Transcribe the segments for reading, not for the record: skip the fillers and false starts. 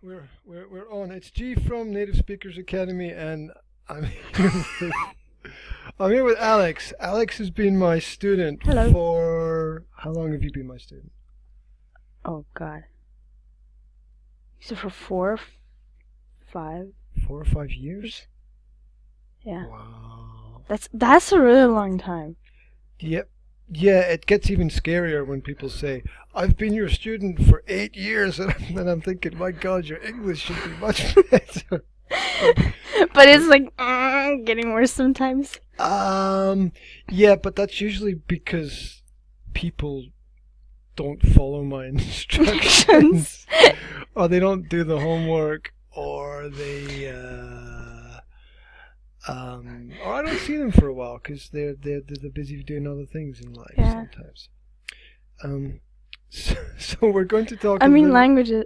We're on. It's G from Native Speakers Academy, and I'm here with I'm here with Alex. Alex has been my student Hello. for how long have you been my student? Oh God. So for 5. 4 or 5 years? Yeah. Wow. That's a really long time. Yep. Yeah, it gets even scarier when people say, "I've been your student for 8 years," and I'm thinking, "My God, your English should be much better." But, But it's like getting worse sometimes. um, yeah, but that's usually because people don't follow my instructions, or they don't do the homework, or I don't see them for a while because they're busy doing other things in life Yeah. sometimes. So we're going to talk I a mean, little.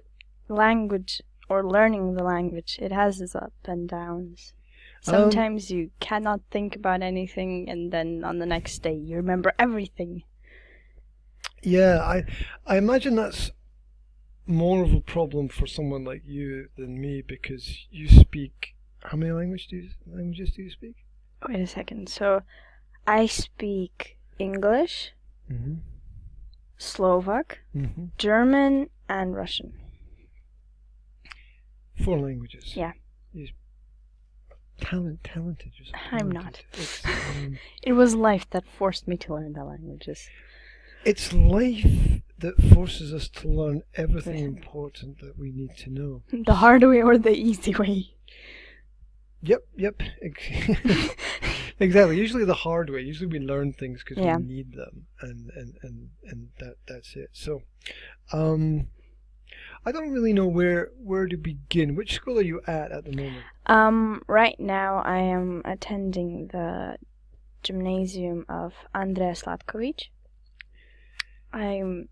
language or learning the language, it has its up and downs. Um, Sometimes you cannot think about anything, and then on the next day you remember everything. yeah, I imagine that's more of a problem for someone like you than me because you speak. How many languages do you speak? Wait a second. So I speak English, Mm-hmm. Slovak, Mm-hmm. German, and Russian. 4 languages. Yeah. You're talented. You're so I'm talented. not. It's It was life that forced me to learn the languages. it's life that forces us to learn everything Everything. important that we need to know. The hard way or the easy way. Yep. Exactly. Usually the hard way. Usually we learn things because Yeah. we need them, and that's it. So, um, I don't really know where to begin. Which school are you at the moment? Right now I am attending the gymnasium of Andrea Slatkovic. I'm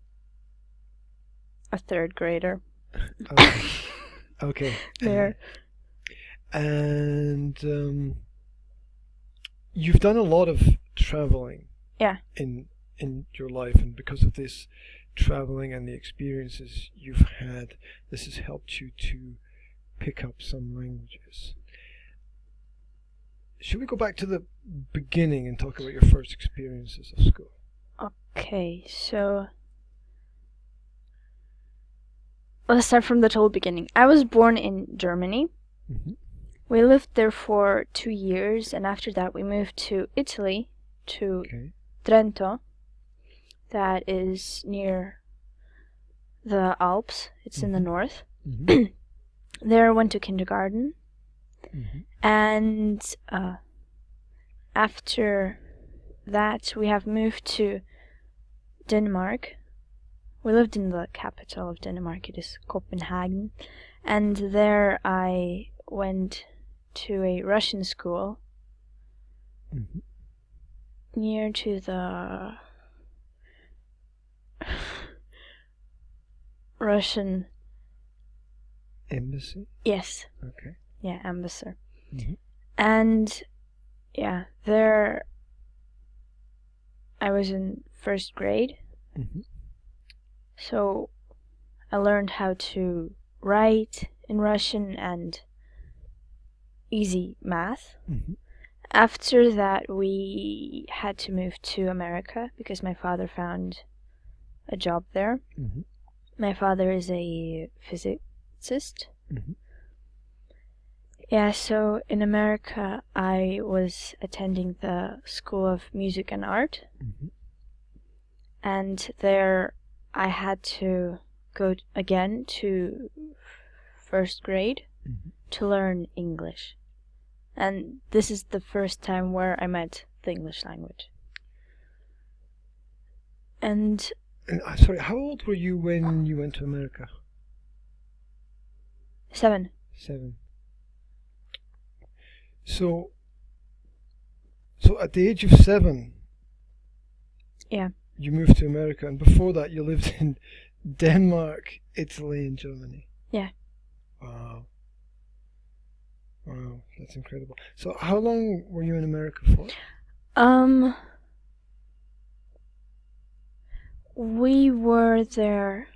a third grader. Okay. Okay. There. And you've done a lot of traveling. Yeah. In your life, and because of this traveling and the experiences you've had, this has helped you to pick up some languages. Should we go back to the beginning and talk about your first experiences of school? Okay, so let's start from the total beginning. I was born in Germany. Mm-hmm. We lived there for 2 years, and after that we moved to Italy, to Okay. Trento. That is near the Alps. It's in the north. Mm-hmm. There I went to kindergarten, Mm-hmm. and after that we have moved to Denmark. We lived in the capital of Denmark. It is Copenhagen, and there I went to a Russian school Mm-hmm. near to the Russian. Embassy. Yes. Okay. Yeah, ambassador. Mm-hmm. And yeah, there I was in first grade, Mm-hmm. so I learned how to write in Russian and easy math. Mm-hmm. After that, we had to move to America because my father found a job there. Mm-hmm. My father is a physicist. Mm-hmm. Yeah, so in America, I was attending the School of Music and Art, Mm-hmm. and there I had to go again to first grade Mm-hmm. to learn English. And this is the first time where I met the English language. And And sorry, how old were you when you went to America? 7. 7. So at the age of 7, Yeah. you moved to America, and before that, you lived in Denmark, Italy, and Germany. Yeah. Wow. Wow, that's incredible. So how long were you in America for? We were there,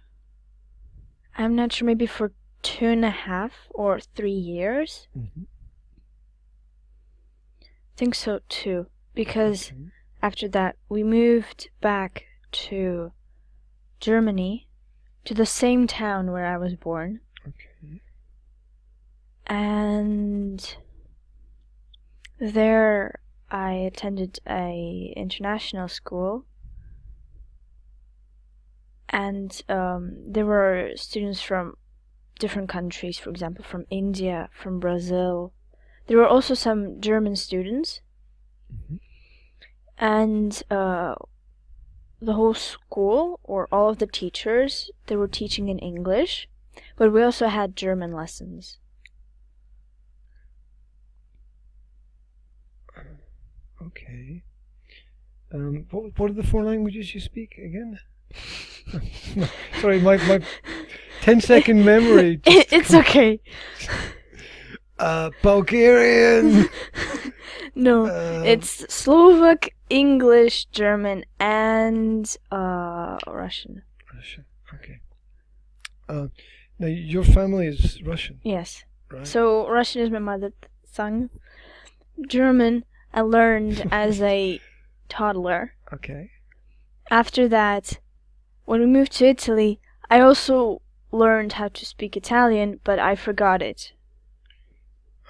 I'm not sure, maybe for 2.5 or 3 years. Mm-hmm. I think so too. Because Okay. after that, we moved back to Germany, to the same town where I was born. Okay. And there I attended a international school. And there were students from different countries, for example, from India, from Brazil. There were also some German students. Mm-hmm. And the whole school, or all of the teachers, they were teaching in English, but we also had German lessons. Okay. What are the 4 languages you speak again? No, sorry, my 10-second memory. Just It's okay. Bulgarian. No, it's Slovak, English, German, and Russian. Russia. Okay. Now your family is Russian, Yes. right? So Russian is my mother tongue. German I learned as a toddler. Okay. After that, when we moved to Italy, I also learned how to speak Italian, but I forgot it.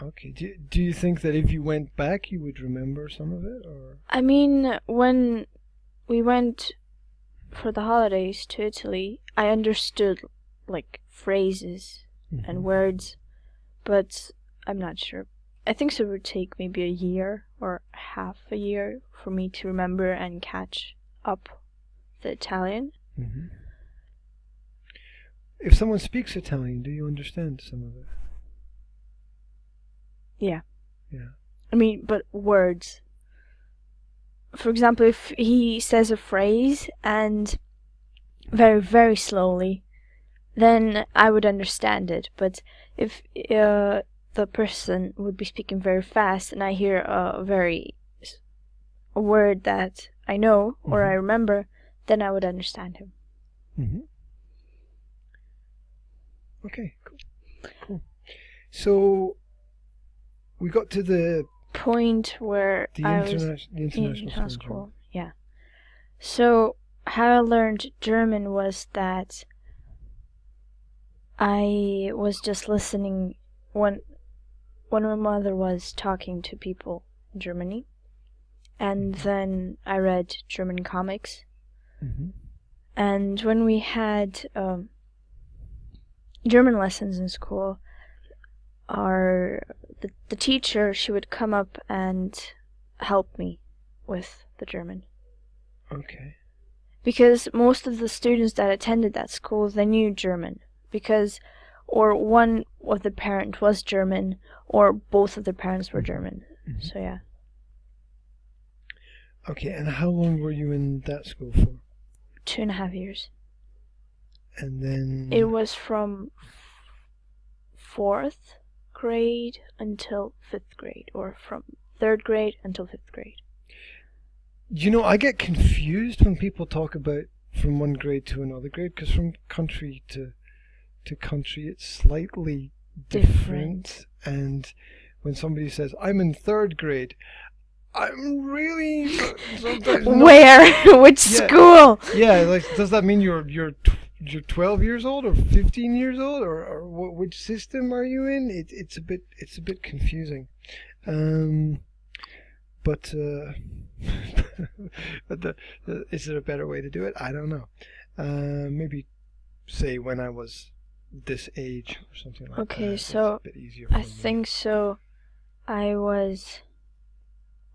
Okay. Do you think that if you went back, you would remember some of it, or? I mean, when we went for the holidays to Italy, I understood like phrases and Mhm. words, but I'm not sure. I think so it would take maybe a year or half a year for me to remember and catch up the Italian. Mhm. If someone speaks Italian, do you understand some of it? Yeah. Yeah. I mean, but words. For example, if he says a phrase and very, very slowly, then I would understand it. But if the person would be speaking very fast and I hear a word that I know or I Mhm. remember, then I would understand him. Mhm. Okay. Cool. Cool. So we got to the Point where I was international in school. school. Yeah. So how I learned German was that I was just listening when my mother was talking to people in Germany, and then I read German comics. Mhm. And when we had German lessons in school, the teacher, she would come up and help me with the German. Okay. Because most of the students that attended that school, they knew German. Because, or one of the parents was German, or both of the parents were German. Mhm. So yeah. Okay. And how long were you in that school for? 2.5 years. And then. It was from 4th grade until 5th grade, or from 3rd grade until 5th grade. You know, I get confused when people talk about from one grade to another grade, because from country to country it's slightly different. And when somebody says, I'm in 3rd grade, I'm really sometimes not. Where? Which Yeah. school? Yeah, like, does that mean you're 12 years old or 15 years old, or which system are you in? It's a bit confusing. But but is there a better way to do it? I don't know. Maybe say when I was this age or something like that. Okay, It's so a bit easier for I me. think so. I was,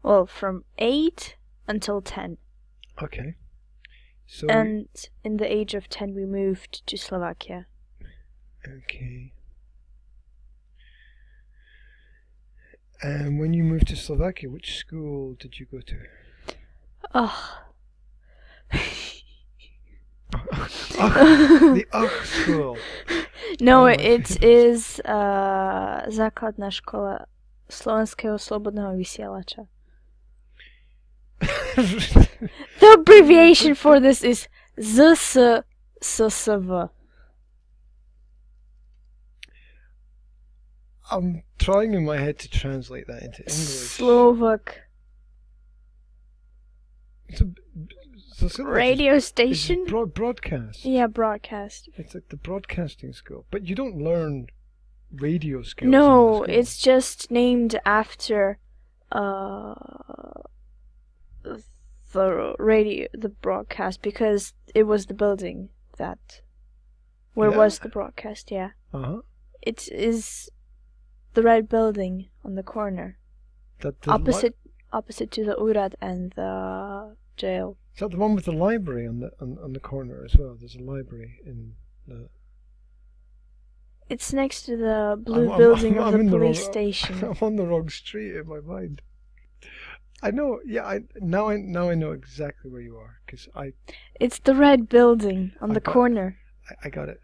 well, from 8 until 10. Okay. So And in the age of 10, we moved to Slovakia. okay. And when you moved to Slovakia, which school did you go to? Oh. The school. No, Oh, it is základná škola Slovenského slobodného vysielača. The abbreviation for this is ZSSSV. I'm trying in my head to translate that into English. Slovak So sort of like radio it's station. broadcast. Yeah, broadcast. It's like the broadcasting school, but you don't learn radio skills. No, in the it's just named after the broadcast, because it was the building that where Yeah? was the broadcast. Yeah, Uh-huh. it is the red building on the corner, That opposite to the Urad and the jail. Is that the one with the library on the corner as well? There's a library in the. It's next to the blue I'm- building I'm of the in the police wrong- station. I'm on the wrong street in my mind. I know. Yeah. Now I know exactly where you are, because It's the red building on the got- corner. I got it.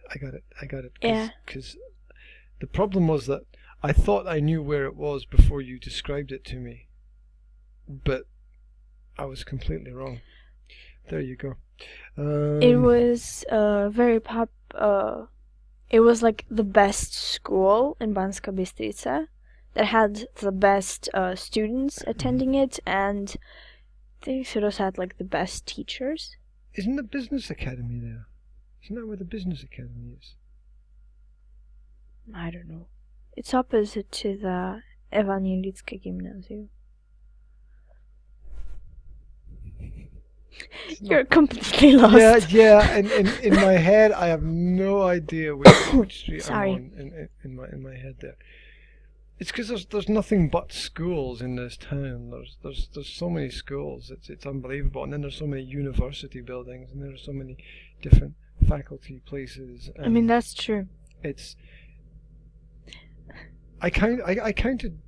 Yeah. Because the problem was that I thought I knew where it was before you described it to me, but I was completely wrong. There you go. It was it was like the best school in Banska Bystrica that had the best students attending it, and I think it also had like the best teachers. Isn't the business academy there? Isn't that where the business academy is? I don't know. It's opposite to the Evangelickie Gymnasium. You're completely lost. Yeah. And in my head, I have no idea which street Sorry. I'm on in my head there. It's because there's nothing but schools in this town. There's so many schools. It's unbelievable. And then there's so many university buildings, and there are so many different faculty places. I mean, that's true. It's. I counted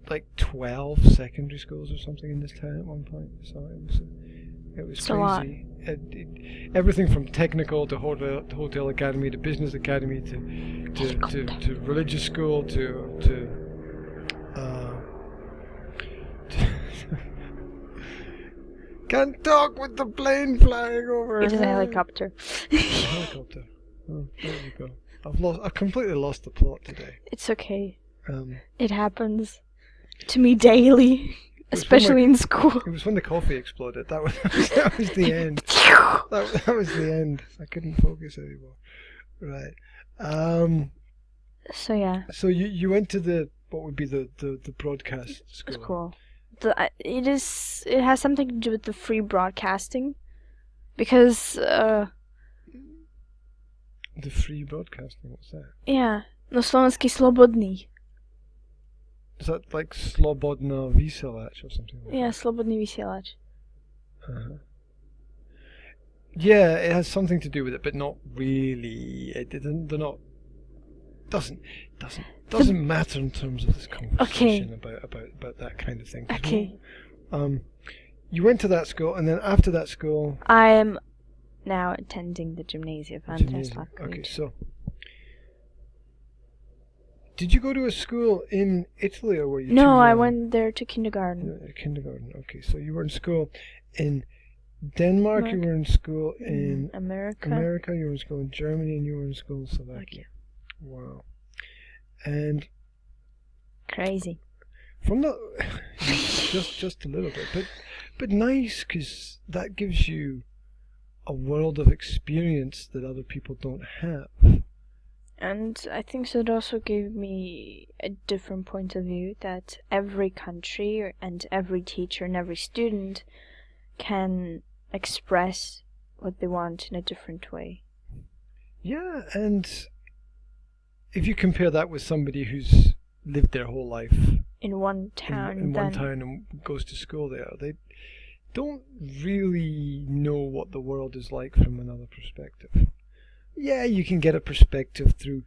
like 12 secondary schools or something in this town at one point. So it was It's a lot. crazy. Everything from technical to hotel academy to business academy to religious school to can't talk with the plane flying over. It is a helicopter. A helicopter. Oh, there you go. I've completely lost the plot today. It's okay. Um, It happens to me daily, especially in school. It was when the coffee exploded. That was the end. That was the end. I couldn't focus anymore. Right. So yeah, So you went to what would be the broadcast school. it's cool. It has something to do with the free broadcasting, because The free broadcasting. What's that? yeah, no slovenský slobodný. Is that like Slobodna Vysielač or something like Yeah, that? slobodný vysielač. Uh-huh. Yeah, it has something to do with it, but not really. It didn't. They're not. Doesn't matter in terms of this conversation about that kind of thing. Okay. You went to that school, and then after that school, I am now attending the Gymnasium van der gymnasium. Slak. Okay, so did you go to a school in Italy, or were you? No, too I young? went there to kindergarten. Kindergarten. Okay, so you were in school in Denmark. You were in school in America. America. You were in school in Germany, and you were in school in Slovakia. Wow. And Crazy. from the just a little bit, but nice, because that gives you a world of experience that other people don't have. And I think so it also gave me a different point of view, that every country and every teacher and every student can express what they want in a different way. Yeah, and if you compare that with somebody who's lived their whole life In one town, in one then town and goes to school there, they don't really know what the world is like from another perspective. Yeah, you can get a perspective through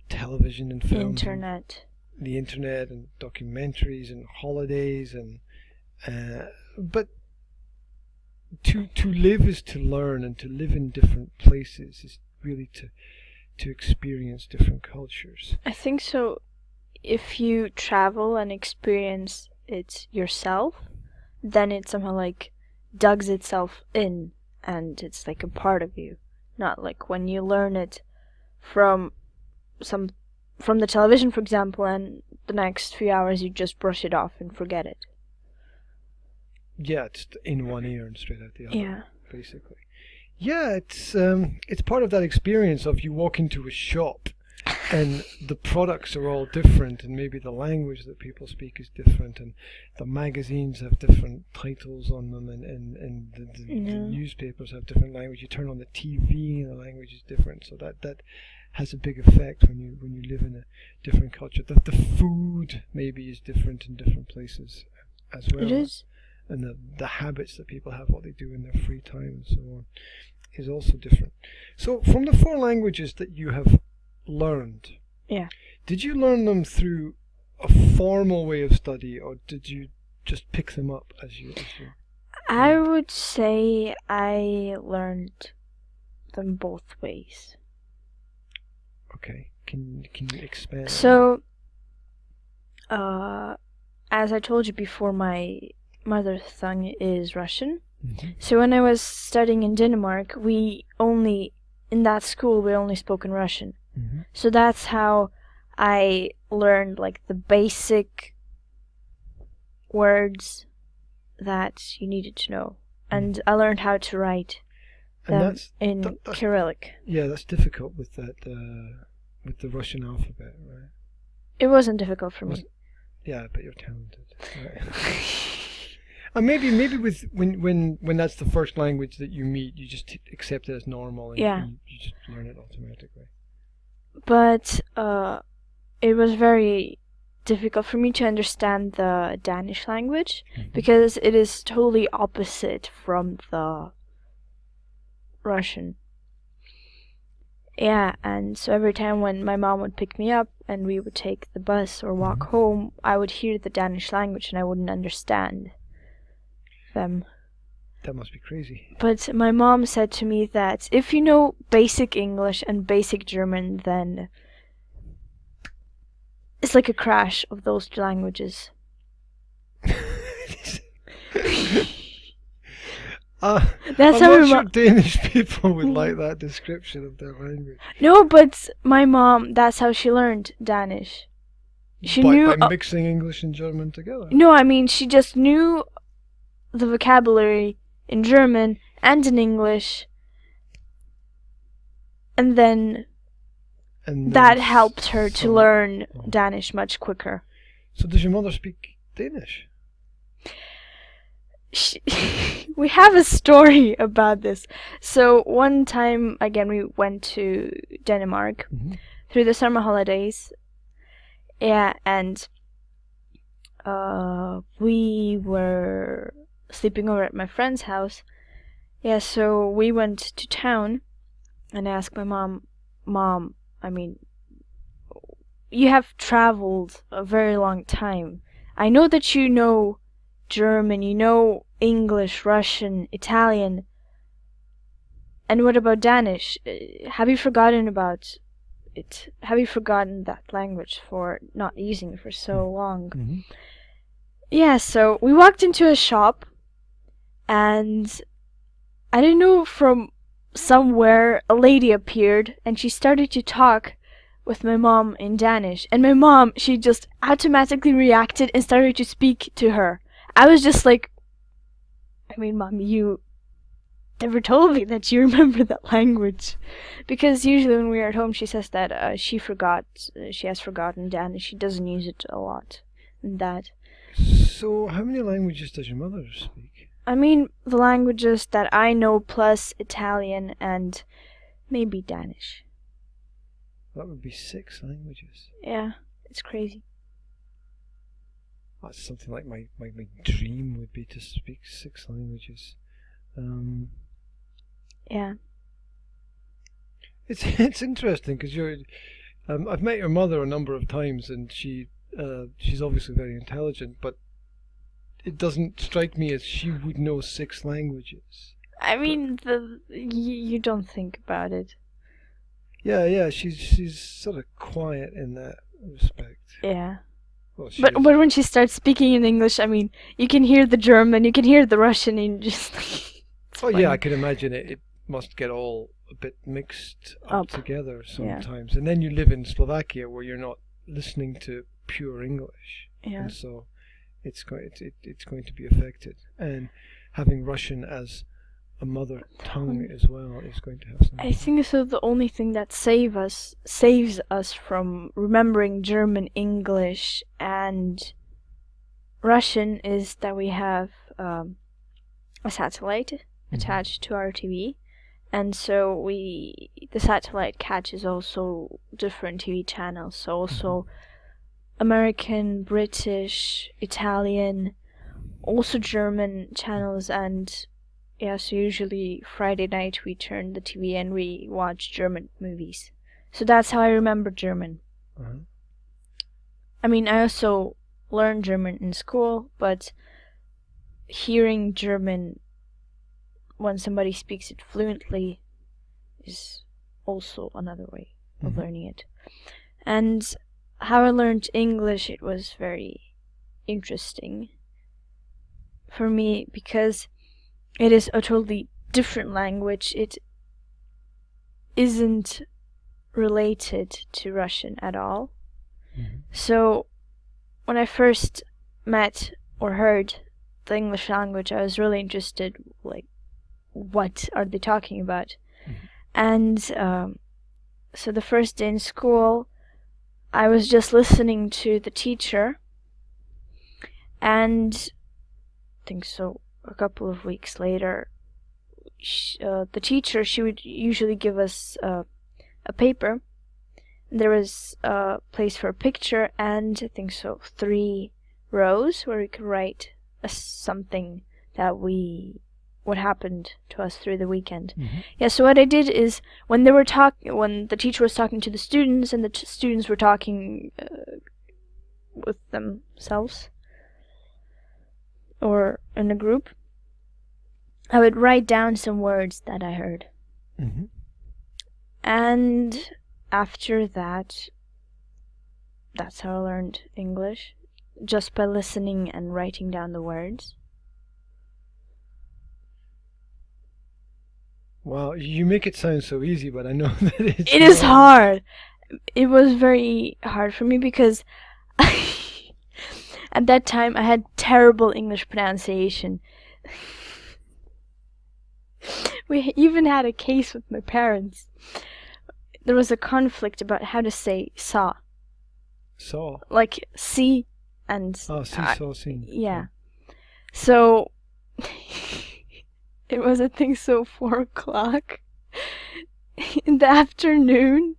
television and film, internet. the internet and documentaries and holidays, and but to live is to learn, and to live in different places is really to experience different cultures. I think so. If you travel and experience it yourself, then it somehow like digs itself in, and it's like a part of you. Not like when you learn it from some from the television, for example, and the next few hours you just brush it off and forget it. Yeah, it's in one ear and straight out the other. Yeah. Basically. Yeah, it's part of that experience of you walk into a shop and the products are all different, and maybe the language that people speak is different, and the magazines have different titles on them, and the newspapers have different language. You turn on the TV and the language is different, so that has a big effect when you live in a different culture. The food maybe is different in different places as well. It is. And the habits that people have, what they do in their free time and so on, is also different. So from the 4 languages that you have learned, did you learn them through a formal way of study, or did you just pick them up as you I would say I learned them both ways. Okay, can you expand? So, as I told you before, my mother tongue is Russian. Mm-hmm. So when I was studying in Denmark, in that school we only spoke in Russian. Mm-hmm. So that's how I learned like the basic words that you needed to know. And I learned how to write them in Cyrillic. Yeah, that's difficult with that with the Russian alphabet, right? It wasn't difficult for me. Yeah, but you're talented. Right. And maybe with when that's the first language that you meet, you just accept it as normal, and you just learn it automatically. But it was very difficult for me to understand the Danish language, because it is totally opposite from the Russian. Yeah, and so every time when my mom would pick me up and we would take the bus or walk home, I would hear the Danish language and I wouldn't understand them. That must be crazy. But my mom said to me that if you know basic English and basic German, then it's like a crash of those 2 languages. That's I'm not sure Danish people would like that description of their language. No, but my mom, that's how she learned Danish. She knew by mixing English and German together. No, I mean she just knew the vocabulary in German and in English, and then that helped her to learn Danish much quicker. So does your mother speak Danish? We have a story about this. So one time, again, we went to Denmark through the summer holidays. Yeah, and we were sleeping over at my friend's house. Yeah, so we went to town and asked my Mom, I mean, you have traveled a very long time. I know that you know German, you know English, Russian, Italian. And what about Danish? Have you forgotten about it? Have you forgotten that language for not using it for so long? Yeah, so we walked into a shop, and I didn't know, from somewhere a lady appeared, and she started to talk with my mom in Danish. And my mom, she just automatically reacted and started to speak to her. I was just like, I mean, Mom, you never told me that you remember that language. Because usually when we're at home, she says that she has forgotten Danish. She doesn't use it a lot. And that. So how many languages does your mother speak? I mean, the languages that I know plus Italian and maybe Danish. That would be 6 languages. Yeah, it's crazy. That's something like my dream would be to speak 6 languages. Yeah. It's interesting because I've met your mother a number of times, and she's obviously very intelligent, but it doesn't strike me as she would know 6 languages. I mean, you don't think about it. Yeah, she's sort of quiet in that respect. Yeah. Well, but when she starts speaking in English, I mean, you can hear the German, you can hear the Russian, and just. Oh, funny. Yeah, I can imagine it must get all a bit mixed Up. together Yeah. sometimes. And then you live in Slovakia where you're not listening to pure English, Yeah. and so it's going to be affected. And having Russian as a mother tongue as well is going to have some. I think so. The only thing that saves us from remembering German, English, and Russian is that we have a satellite attached to our TV, and so the satellite catches also different TV channels. So also American, British, Italian, also German channels, and yeah, so usually Friday night we turn the TV and we watch German movies. So that's how I remember German. Uh-huh. I mean, I also learned German in school, but hearing German when somebody speaks it fluently is also another way of learning it. And how I learned English, it was very interesting for me because it is a totally different language. It isn't related to Russian at all. So when I first met or heard the English language, I was really interested, like, what are they talking about? And so the first day in school, I was just listening to the teacher, and I think so a couple of weeks later, the teacher, she would usually give us a paper. There was a place for a picture, and I think so 3 rows where we could write something that what happened to us through the weekend. Yeah, so what I did is when the teacher was talking to the students and the students were talking with themselves or in a group, I would write down some words that I heard. And after that, that's how I learned English, just by listening and writing down the words. Wow, you make it sound so easy, but I know that It is hard. It was very hard for me because at that time I had terrible English pronunciation. We even had a case with my parents. There was a conflict about how to say saw. Saw. Like see and Oh, saw, seen. Yeah. So it was, I think so, 4 o'clock in the afternoon.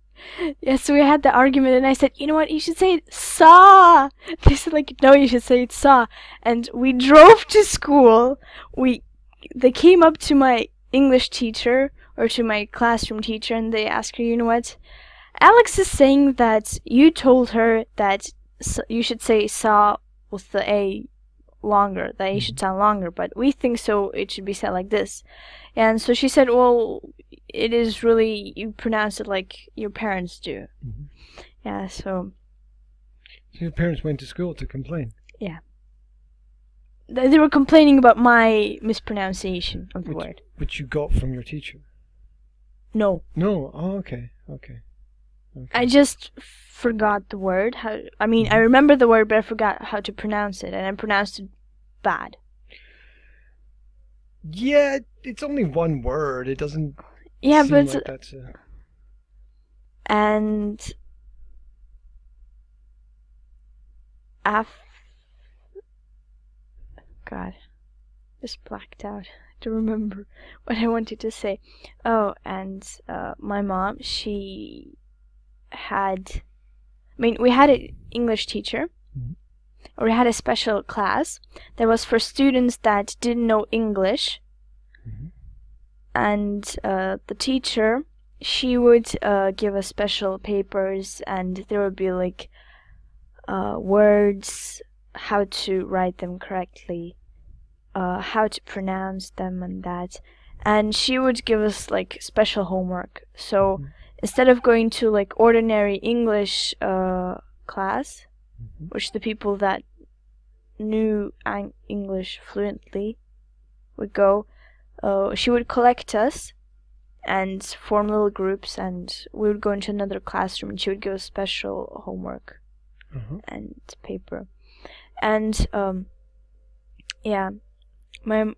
Yeah, so we had the argument, and I said, you know what, you should say it saw. They said, like, no, you should say it saw. And we drove to school. They came up to my English teacher, or to my classroom teacher, and they asked her, you know what, Alex is saying that you told her that you should say saw with the A longer, that A should sound longer, but we think so it should be said like this. And so she said, well, it is really, you pronounce it like your parents do. Yeah, so your parents went to school to complain? Yeah. They were complaining about my mispronunciation of the word. Which you got from your teacher? No. No? Oh, okay. I just forgot the word. I remember the word, but I forgot how to pronounce it, and I pronounced it bad. Yeah, it's only one word. It doesn't seem but like that's a... And God, just blacked out to remember what I wanted to say. Oh, and my mom, we had an English teacher, or we had a special class that was for students that didn't know English. And the teacher, she would give us special papers, and there would be like words, how to write them correctly, how to pronounce them and that. And she would give us like special homework. So instead of going to like ordinary English class, which the people that knew English fluently would go, she would collect us and form little groups, and we would go into another classroom, and she would give special homework and paper. And yeah, my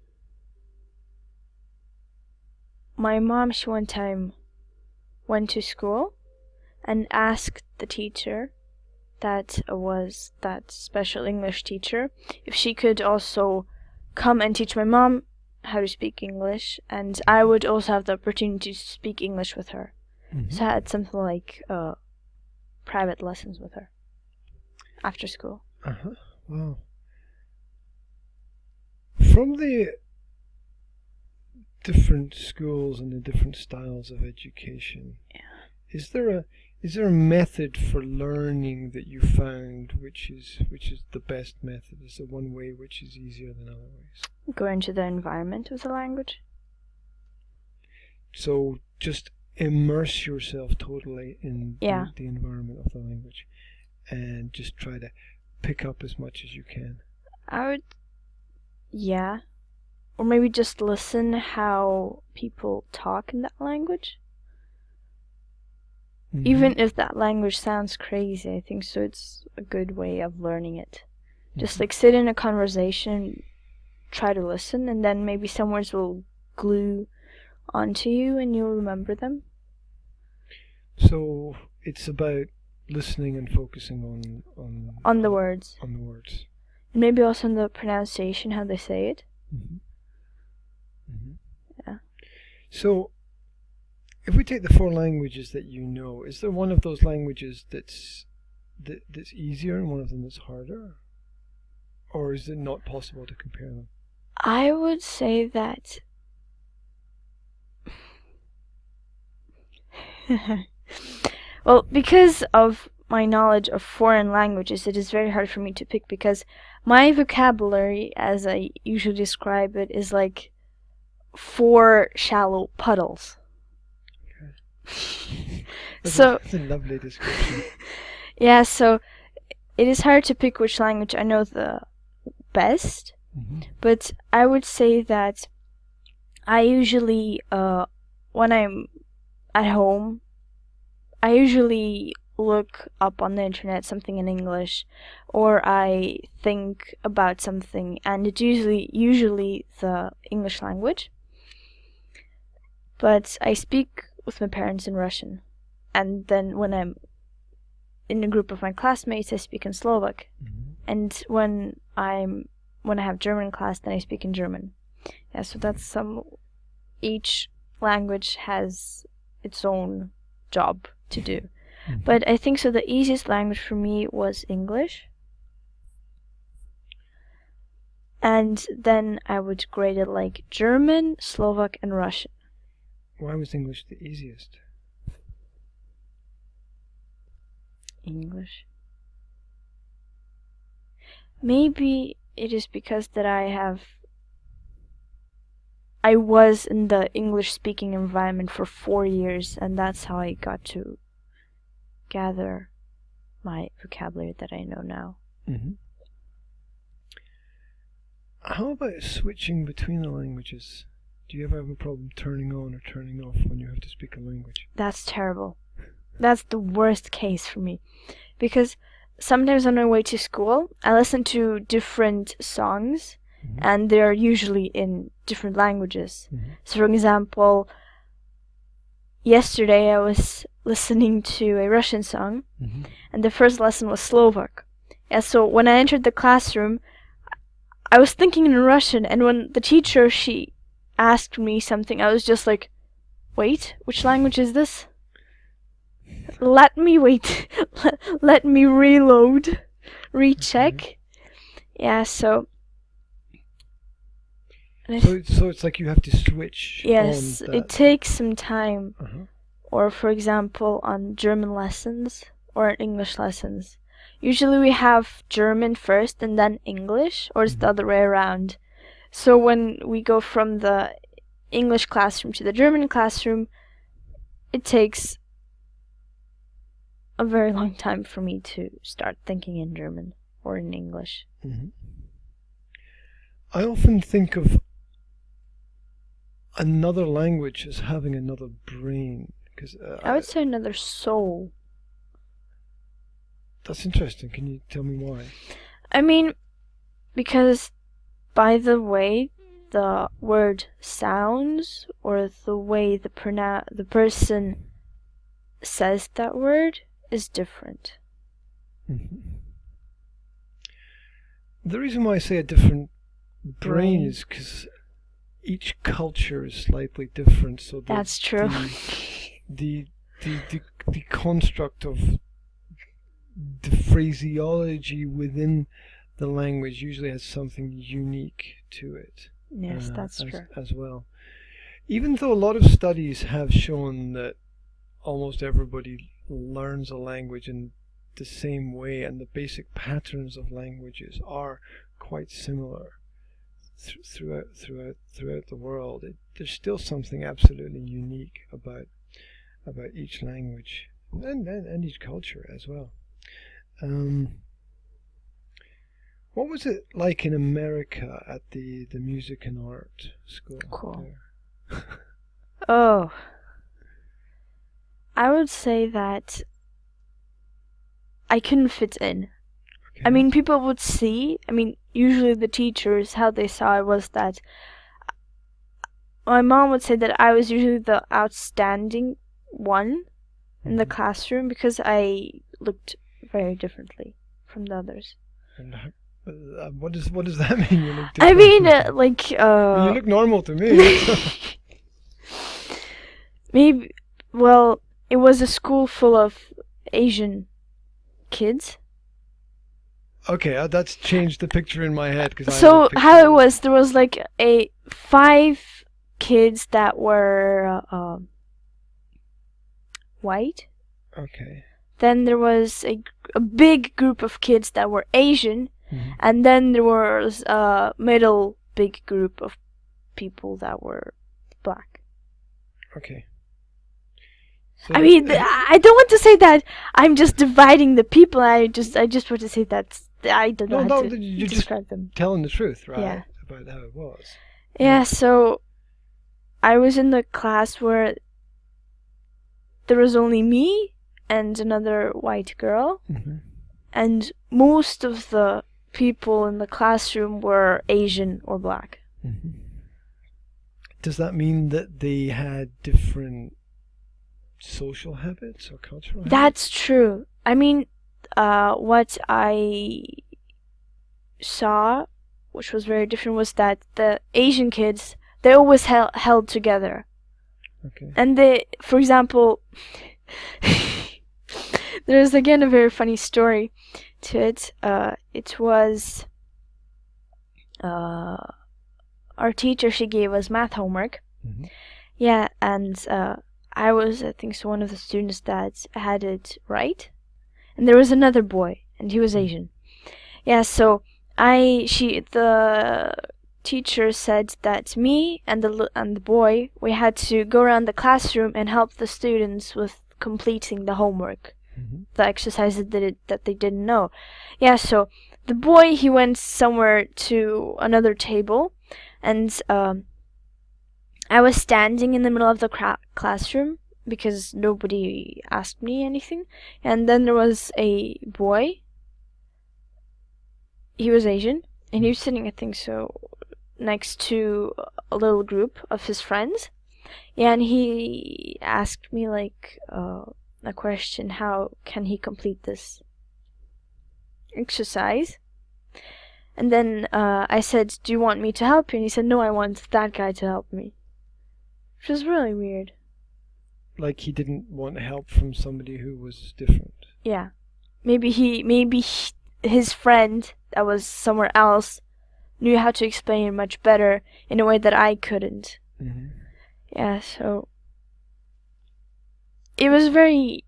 mom, she one time went to school and asked the teacher that was that special English teacher if she could also come and teach my mom how to speak English, and I would also have the opportunity to speak English with her. So I had something like private lessons with her after school. Wow. From the different schools and the different styles of education, is there a method for learning that you found which is the best method? Is there one way which is easier than other ways? Go into the environment of the language. So just immerse yourself totally in the environment of the language, and just try to pick up as much as you can. I would, or maybe just listen how people talk in that language. Even if that language sounds crazy, I think so it's a good way of learning it. Just like sit in a conversation, try to listen, and then maybe some words will glue onto you and you'll remember them. So it's about listening and focusing on the words. On the words. And maybe also on the pronunciation, how they say it. Yeah. So if we take the 4 languages that you know, is there one of those languages that's easier and one of them that's harder? Or is it not possible to compare them? I would say that well, because of my knowledge of foreign languages, it is very hard for me to pick, because my vocabulary, as I usually describe it, is like 4 shallow puddles. So that's a lovely description. Yeah, so it is hard to pick which language I know the best, but I would say that I usually, when I'm at home, I usually look up on the internet something in English, or I think about something, and it's usually the English language. But I speak with my parents in Russian, and then when I'm in a group of my classmates, I speak in Slovak, and when I have German class, then I speak in German. Yeah, so that's each language has its own job to do. But I think so the easiest language for me was English, and then I would grade it like German, Slovak, and Russian. Why was English the easiest? English. Maybe it is because that I was in the English speaking environment for 4 years, and that's how I got to gather my vocabulary that I know now. How about switching between the languages? Do you ever have a problem turning on or turning off when you have to speak a language? That's terrible. That's the worst case for me. Because sometimes on my way to school, I listen to different songs, and they're usually in different languages. So for example, yesterday I was listening to a Russian song, and the first lesson was Slovak. Yeah, so when I entered the classroom, I was thinking in Russian, and when the teacher, she asked me something, I was just like, wait, which language is this? Let me wait. Let me reload, recheck. Yeah, so it's like you have to switch. Yes, it takes some time. Or for example, on German lessons or English lessons, usually we have German first and then English, or it's the other way around. So when we go from the English classroom to the German classroom, it takes a very long time for me to start thinking in German or in English. I often think of another language as having another brain? Because I would say another soul. that's interesting. Can you tell me why? I mean, because by the way the word sounds, or the way the person says that word, is different. Mhm. The reason why I say a different brain is because each culture is slightly different. So That's true. the construct of the phraseology within the language usually has something unique to it. Yes, that's true. As well. Even though a lot of studies have shown that almost everybody learns a language in the same way, and the basic patterns of languages are quite similar throughout the world, there's still something absolutely unique about each language and each culture as well. What was it like in America at the music and art school? Cool. There? Oh, I would say that I couldn't fit in. Okay. I mean, people would see, usually the teachers, how they saw it was that my mom would say that I was usually the outstanding one in the classroom because I looked very differently from the others. And what does that mean? You look I different? mean, you look normal to me. maybe, well, it was a school full of Asian kids. Okay, that's changed the picture in my head. So how it was, there was like 5 kids that were white. Okay. Then there was a big group of kids that were Asian, and then there was a middle big group of people that were black. Okay. So I mean, I don't want to say that I'm just dividing the people. I just want to say that I don't know how to you're describe just them. Telling the truth, right? Yeah. About how it was. Yeah, so I was in the class where there was only me and another white girl, and most of the people in the classroom were Asian or black. Does that mean that they had different social habits or cultural habits? That's true. I mean, what I saw, which was very different, was that the Asian kids, they always held together. Okay. And they, for example, there's again a very funny story to it. It was our teacher, she gave us math homework. Yeah, and I was, I think, so one of the students that had it right. And there was another boy, and he was Asian. Yeah, so the teacher said that me and the boy, we had to go around the classroom and help the students with completing the homework, the exercises that they didn't know. Yeah, so the boy, he went somewhere to another table, and I was standing in the middle of the classroom because nobody asked me anything. And then there was a boy. He was Asian, and he was sitting, I think so, next to a little group of his friends. Yeah, and he asked me like a question: how can he complete this exercise? And then I said, "Do you want me to help you?" And he said, "No, I want that guy to help me." Which was really weird. Like he didn't want help from somebody who was different. Yeah, maybe his friend that was somewhere else knew how to explain it much better in a way that I couldn't. Yeah, so it was very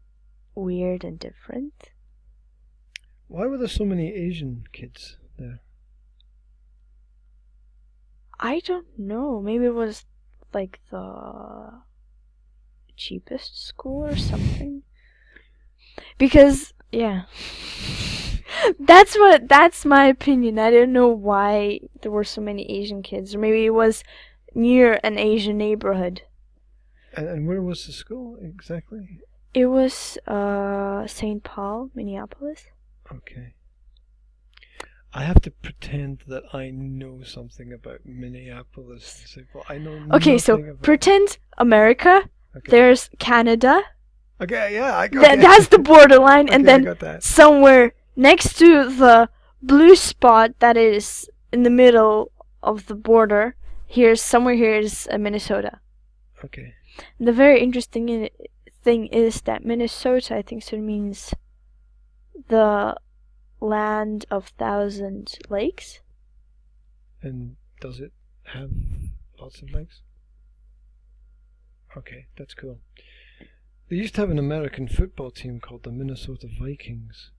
weird and different. Why were there so many Asian kids there? I don't know. Maybe it was like the cheapest school or something. Because, yeah. That's my opinion. I don't know why there were so many Asian kids. Or maybe it was near an Asian neighborhood. And where was the school exactly? It was St. Paul, Minneapolis. Okay. I have to pretend that I know something about Minneapolis and St. Paul. I know Okay, nothing so about. pretend America. Okay. There's Canada. Okay, yeah, I got That's the borderline, Okay, and I then got that. somewhere next to the blue spot that is in the middle of the border, here's Minnesota. Okay. The very interesting thing is that Minnesota, I think, so means the land of thousand lakes. And does it have lots of lakes? Okay, that's cool. They used to have an American football team called the Minnesota Vikings.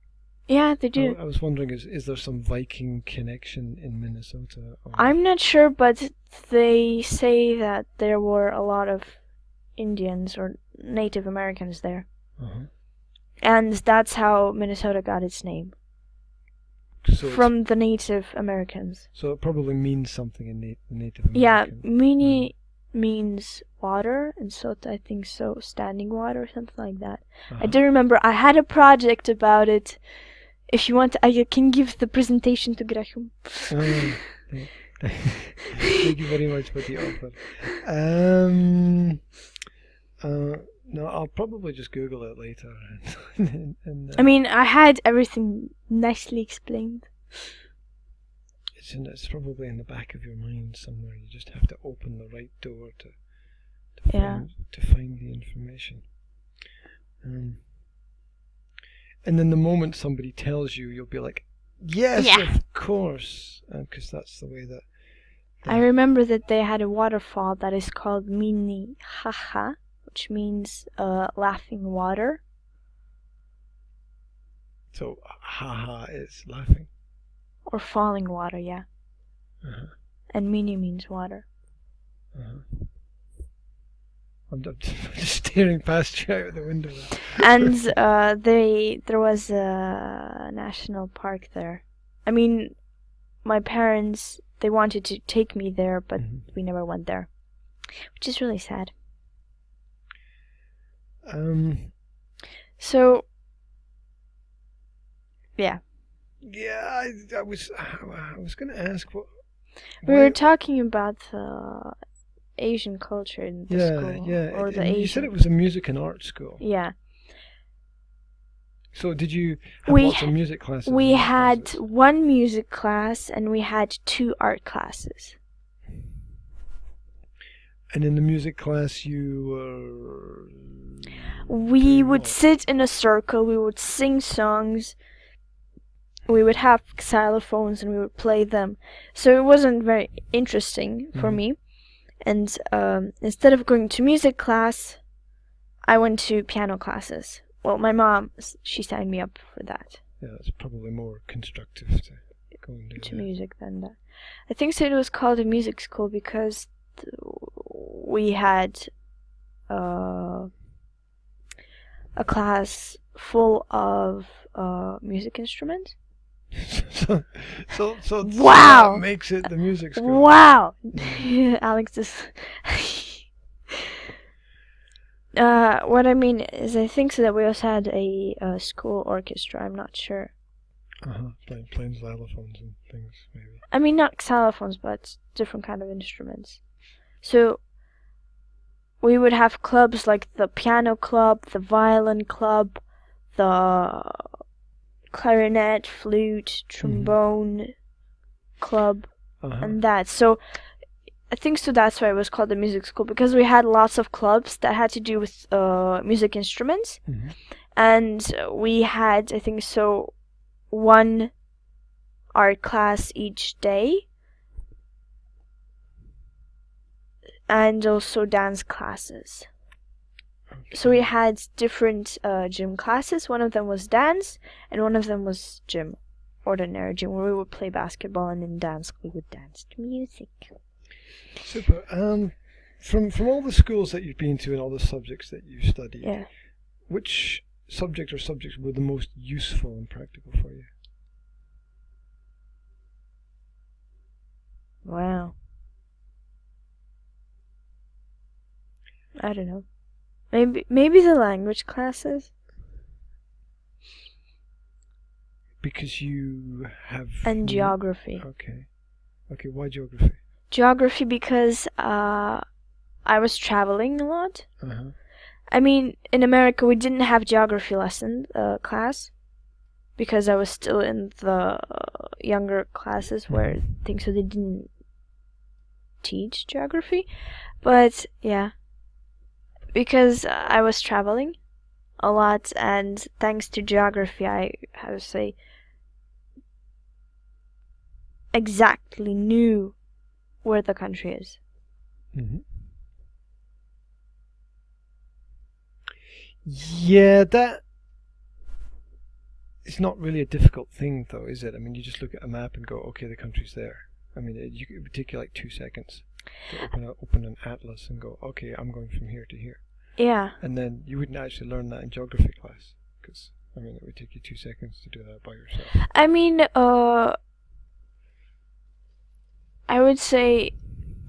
Yeah, they do. I was wondering, is there some Viking connection in Minnesota? Or... I'm not sure, but they say that there were a lot of Indians or Native Americans there. Uh-huh. And that's how Minnesota got its name. So from the Native Americans. So it probably means something in Native American. Yeah, mini means water, and sota, I think so, standing water or something like that. I do remember I had a project about it. If you want, I can give the presentation to Graham. Thank you very much for the offer. No, I'll probably just Google it later. I mean, I had everything nicely explained. It's probably in the back of your mind somewhere. You just have to open the right door to find the information. And then the moment somebody tells you, you'll be like, yes, of course, because that's the way that... I remember that they had a waterfall that is called Mini Haha, which means laughing water. So haha is laughing? Or falling water, yeah. Uh-huh. And Mini means water. Uh-huh. I'm just staring past you out the window. And there was a national park there. I mean, my parents, they wanted to take me there, but we never went there, which is really sad. So, yeah. Yeah, I was going to ask what... We were talking about the Asian culture in the school. Yeah, or the you said it was a music and art school. Yeah. So did you have lots of music classes? We had one music class and we had 2 art classes. And in the music class you were... We would sit in a circle, we would sing songs, we would have xylophones and we would play them. So it wasn't very interesting for me. And instead of going to music class, I went to piano classes. Well, my mom, she signed me up for that. Yeah, it's probably more constructive to go and do to that. music than that. I think so it was called a music school because we had a class full of music instruments. so wow! That makes it the music school. Wow! Alex is... what I mean is I think so that we also had a school orchestra, I'm not sure. Playing xylophones and things, maybe. I mean, not xylophones, but different kind of instruments. So, we would have clubs like the piano club, the violin club, the clarinet, flute, trombone club, and that. So, I think so that's why it was called the music school, because we had lots of clubs that had to do with music instruments. And we had, I think so, 1 art class each day. And also dance classes. Okay. So we had different gym classes. One of them was dance, and one of them was gym, ordinary gym, where we would play basketball, and in dance we would dance to music. Super. From all the schools that you've been to and all the subjects that you've studied, which subject or subjects were the most useful and practical for you? Wow. I don't know. Maybe the language classes Because you have... and geography. Okay. Okay, why geography? Geography because I was traveling a lot. Uh-huh. I mean, in America we didn't have geography lesson class because I was still in the younger classes where things so they didn't teach geography. But yeah, because I was traveling a lot, and thanks to geography, I how to say exactly knew where the country is. Mm-hmm. Yeah, that is not really a difficult thing, though, is it? I mean, you just look at a map and go, okay, the country's there. I mean, it would take you like 2 seconds to open an atlas and go, okay, I'm going from here to here. Yeah. And then you wouldn't actually learn that in geography class, because, I mean, it would take you 2 seconds to do that by yourself. I mean, I would say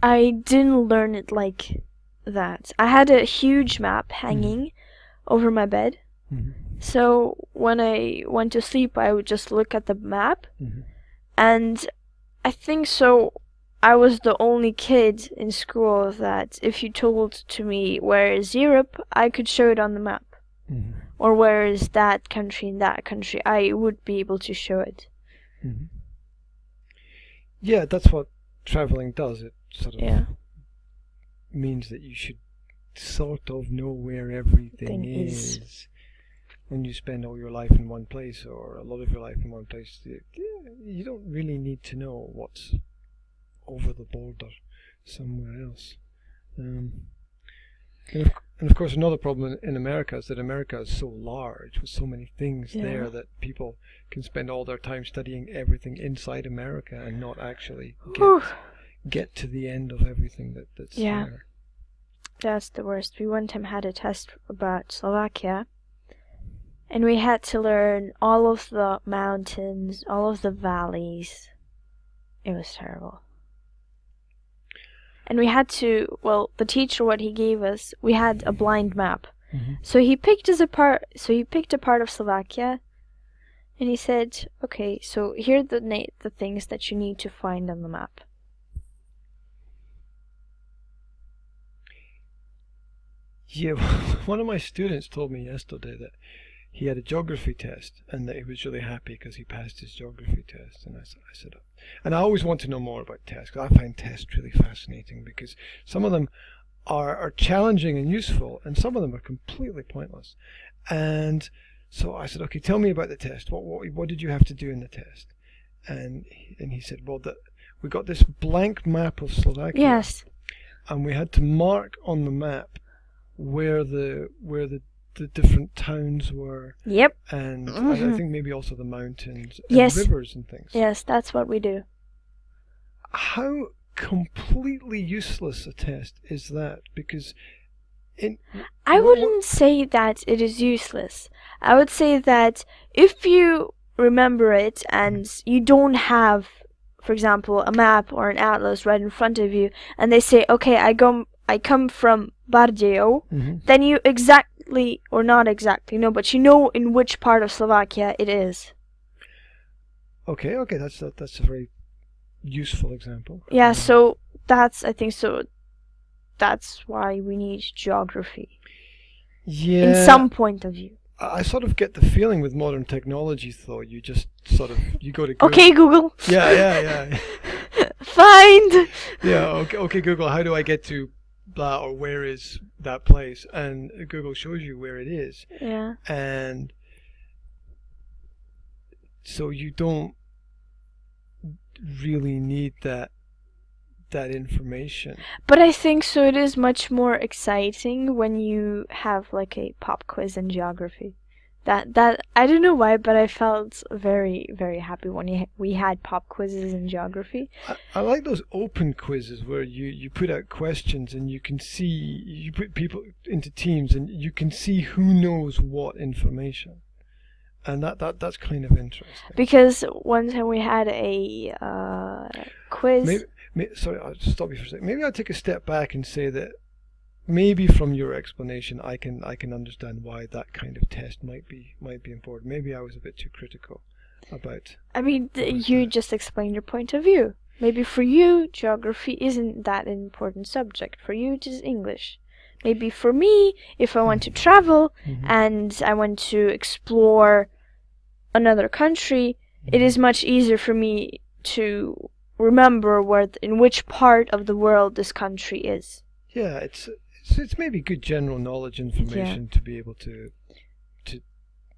I didn't learn it like that. I had a huge map hanging over my bed. Mm-hmm. So when I went to sleep, I would just look at the map. Mm-hmm. And I think so I was the only kid in school that if you told to me where is Europe, I could show it on the map. Mm-hmm. Or where is that country in that country, I would be able to show it. Mm-hmm. Yeah, that's what traveling does. It sort of means that you should sort of know where everything is. When you spend all your life in one place, or a lot of your life in one place, you don't really need to know what's over the border somewhere else. And of course, another problem in America is that America is so large with so many things there that people can spend all their time studying everything inside America and not actually get to the end of everything that's there. That's the worst. We one time had a test about Slovakia, and we had to learn all of the mountains, all of the valleys. It was terrible. And we had to, well, the teacher, what he gave us, we had a blind map. Mm-hmm. So he picked a part of Slovakia, and he said, okay, so here are the things that you need to find on the map. Yeah, one of my students told me yesterday that he had a geography test and that he was really happy because he passed his geography test. And I said, and I always want to know more about tests, because I find tests really fascinating, because some of them are challenging and useful, and some of them are completely pointless. And so I said, okay, tell me about the test. What did you have to do in the test? And he said, well, we got this blank map of Slovakia. Yes. And we had to mark on the map where the different towns were. Yep. And I think maybe also the mountains and rivers and things. Yes, that's what we do. How completely useless a test is that? Because I wouldn't say that it is useless. I would say that if you remember it and you don't have, for example, a map or an atlas right in front of you, and they say, okay, I come from Bardejov, then you exactly, or not exactly, no, but you know in which part of Slovakia it is. Okay, that's a very useful example. Yeah, so that's why we need geography. Yeah. In some point of view. I sort of get the feeling with modern technology, though, you just sort of, you go to Google. Okay, Google. Yeah. Find. Yeah, okay, Google, how do I get to blah, or where is that place? And Google shows you where it is. Yeah. And so you don't really need that information. But I think so it is much more exciting when you have like a pop quiz in geography. That I don't know why, but I felt very, very happy when we had pop quizzes in geography. I like those open quizzes where you put out questions and you can see, you put people into teams and you can see who knows what information. And that's kind of interesting. Because one time we had a quiz. Sorry, I'll just stop you for a second. Maybe I'll take a step back and say that maybe from your explanation, I can understand why that kind of test might be important. Maybe I was a bit too critical about. I mean, about you that. just explained your point of view. Maybe for you, geography isn't that an important subject. For you, it is English. Maybe for me, if I want to travel and I want to explore another country, it is much easier for me to remember in which part of the world this country is. Yeah, it's maybe good general knowledge information to be able to